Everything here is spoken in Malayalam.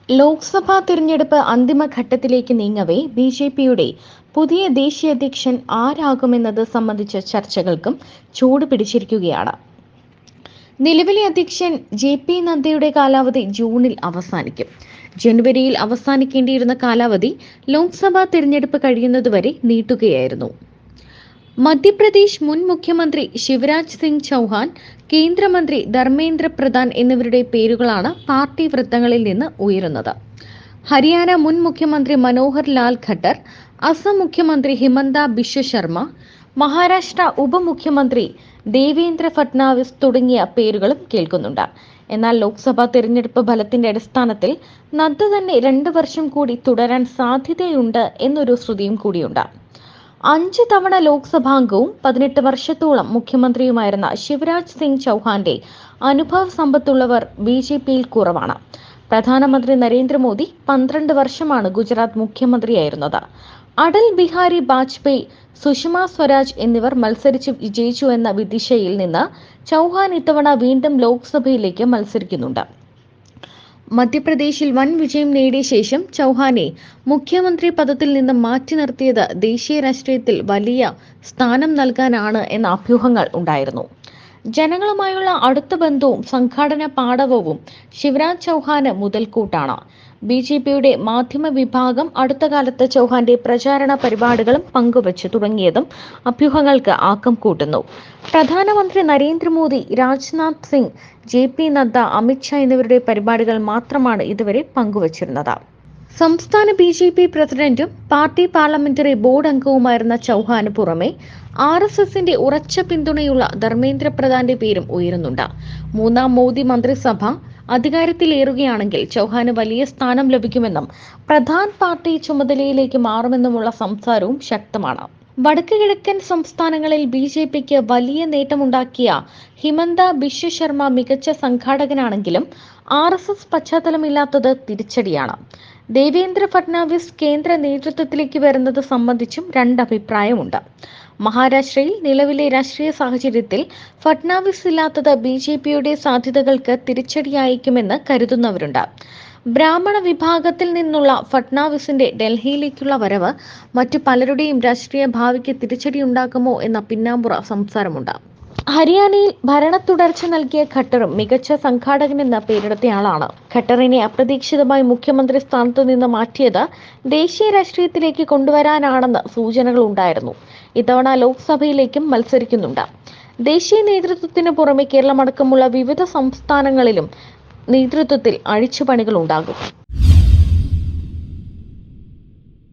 ലോക്സഭാ തിരഞ്ഞെടുപ്പ് അന്തിമഘട്ടത്തിലേക്ക് നീങ്ങവേ ബിജെപിയുടെ പുതിയ ദേശീയ അധ്യക്ഷൻ ആരാകുമെന്നത് സംബന്ധിച്ച ചർച്ചകൾക്കും ചൂട് പിടിച്ചിരിക്കുകയാണ്. നിലവിലെ അധ്യക്ഷൻ ജെ.പി. നദ്ദയുടെ കാലാവധി ജൂണിൽ അവസാനിക്കും. ജനുവരിയിൽ അവസാനിക്കേണ്ടിയിരുന്ന കാലാവധി ലോക്സഭാ തിരഞ്ഞെടുപ്പ് കഴിയുന്നതുവരെ നീട്ടുകയായിരുന്നു. മധ്യപ്രദേശ് മുൻ മുഖ്യമന്ത്രി ശിവരാജ് സിംഗ് ചൗഹാൻ, കേന്ദ്രമന്ത്രി ധർമ്മേന്ദ്ര പ്രധാൻ എന്നിവരുടെ പേരുകളാണ് പാർട്ടി വൃത്തങ്ങളിൽ നിന്ന് ഉയരുന്നത്. ഹരിയാന മുൻ മുഖ്യമന്ത്രി മനോഹർ ലാൽ ഖട്ടർ, അസം മുഖ്യമന്ത്രി ഹിമന്ത ബിശ്വ ശർമ്മ, മഹാരാഷ്ട്ര ഉപമുഖ്യമന്ത്രി ദേവേന്ദ്ര ഫട്നാവിസ് തുടങ്ങിയ പേരുകളും കേൾക്കുന്നുണ്ട്. എന്നാൽ ലോക്സഭാ തിരഞ്ഞെടുപ്പ് ഫലത്തിന്റെ അടിസ്ഥാനത്തിൽ നദ്ദ തന്നെ 2 വർഷം കൂടി തുടരാൻ സാധ്യതയുണ്ട് എന്നൊരു ശ്രുതിയും കൂടിയുണ്ട്. 5 തവണ ലോക്സഭാംഗവും 18 വർഷത്തോളം മുഖ്യമന്ത്രിയുമായിരുന്ന ശിവരാജ് സിംഗ് ചൗഹാന്റെ അനുഭവ സമ്പത്തുള്ളവർ ബിജെപിയിൽ കുറവാണ്. പ്രധാനമന്ത്രി നരേന്ദ്രമോദി 12 വർഷമാണ് ഗുജറാത്ത് മുഖ്യമന്ത്രിയായിരുന്നത്. അടൽ ബിഹാരി വാജ്പേയി, സുഷമ സ്വരാജ് എന്നിവർ മത്സരിച്ച് വിജയിച്ചു എന്ന വിദിശയിൽ നിന്ന് ചൗഹാൻ ഇത്തവണ വീണ്ടും ലോക്സഭയിലേക്ക് മത്സരിക്കുന്നുണ്ട്. മധ്യപ്രദേശിൽ വൻ വിജയം നേടിയ ശേഷം ചൗഹാനെ മുഖ്യമന്ത്രി പദത്തിൽ നിന്ന് മാറ്റി നിർത്തിയത് ദേശീയ രാഷ്ട്രീയത്തിൽ വലിയ സ്ഥാനം നൽകാനാണ് എന്ന അഭ്യൂഹങ്ങൾ ഉണ്ടായിരുന്നു. ജനങ്ങളുമായുള്ള അടുത്ത ബന്ധവും സംഘാടന പാടവവും ശിവരാജ് ചൗഹാന് മുതൽക്കൂട്ടാണ്. ബിജെപിയുടെ മാധ്യമ വിഭാഗം അടുത്ത കാലത്ത് ചൗഹാന്റെ പ്രചാരണ പരിപാടികളും പങ്കുവച്ചു തുടങ്ങിയതും അഭ്യൂഹങ്ങൾക്ക് ആക്കം കൂട്ടുന്നു. പ്രധാനമന്ത്രി നരേന്ദ്രമോദി, രാജ്നാഥ് സിംഗ്, ജെ.പി. നദ്ദ, അമിത്ഷാ എന്നിവരുടെ പരിപാടികൾ മാത്രമാണ് ഇതുവരെ പങ്കുവച്ചിരുന്നത്. സംസ്ഥാന ബിജെപി പ്രസിഡന്റും പാർട്ടി പാർലമെന്ററി ബോർഡ് അംഗവുമായിരുന്ന ചൗഹാന് പുറമെ RSSന്റെ ഉറച്ച പിന്തുണയുള്ള ധർമ്മേന്ദ്ര പ്രധാന്റെ പേരും ഉയരുന്നുണ്ട്. 3ാം മോദി മന്ത്രിസഭ അധികാരത്തിലേറുകയാണെങ്കിൽ ചൗഹാന് വലിയ സ്ഥാനം ലഭിക്കുമെന്നും പ്രധാൻ പാർട്ടി ചുമതലയിലേക്ക് മാറുമെന്നുമുള്ള സംസാരവും ശക്തമാണ്. വടക്ക് കിഴക്കൻ സംസ്ഥാനങ്ങളിൽ ബിജെപിക്ക് വലിയ നേട്ടമുണ്ടാക്കിയ ഹിമന്ത ബിശ്വ ശർമ്മ മികച്ച സംഘാടകനാണെങ്കിലും RSS പശ്ചാത്തലമില്ലാത്തത് തിരിച്ചടിയാണ്. ദേവേന്ദ്ര ഫട്നാവിസ് കേന്ദ്ര നേതൃത്വത്തിലേക്ക് വരുന്നത് സംബന്ധിച്ചും 2 അഭിപ്രായമുണ്ട്. മഹാരാഷ്ട്രയിൽ നിലവിലെ രാഷ്ട്രീയ സാഹചര്യത്തിൽ ഫട്നാവിസ് ഇല്ലാത്തത് ബിജെപിയുടെ സാധ്യതകൾക്ക് തിരിച്ചടിയായേക്കുമെന്ന് കരുതുന്നവരുണ്ട്. ബ്രാഹ്മണ വിഭാഗത്തിൽ നിന്നുള്ള ഫട്നാവിസിന്റെ ഡൽഹിയിലേക്കുള്ള വരവ് മറ്റു പലരുടെയും രാഷ്ട്രീയ ഭാവിക്ക് തിരിച്ചടിയുണ്ടാക്കുമോ എന്ന പിന്നാമ്പുറ സംസാരമുണ്ട്. ഹരിയാനയിൽ ഭരണ തുടർച്ച നൽകിയ ഖട്ടറും മികച്ച സംഘാടകനെന്ന് പേരെടുത്തയാളാണ്. ഖട്ടറിനെ അപ്രതീക്ഷിതമായി മുഖ്യമന്ത്രി സ്ഥാനത്തു നിന്ന് മാറ്റിയത് ദേശീയ രാഷ്ട്രീയത്തിലേക്ക് കൊണ്ടുവരാനാണെന്ന് സൂചനകൾ ഉണ്ടായിരുന്നു. ഇത്തവണ ലോക്സഭയിലേക്കും മത്സരിക്കുന്നുണ്ട്. ദേശീയ നേതൃത്വത്തിന് പുറമെ കേരളമടക്കമുള്ള വിവിധ സംസ്ഥാനങ്ങളിലും നേതൃത്വത്തിൽ അഴിച്ചുപണികൾ ഉണ്ടാകും.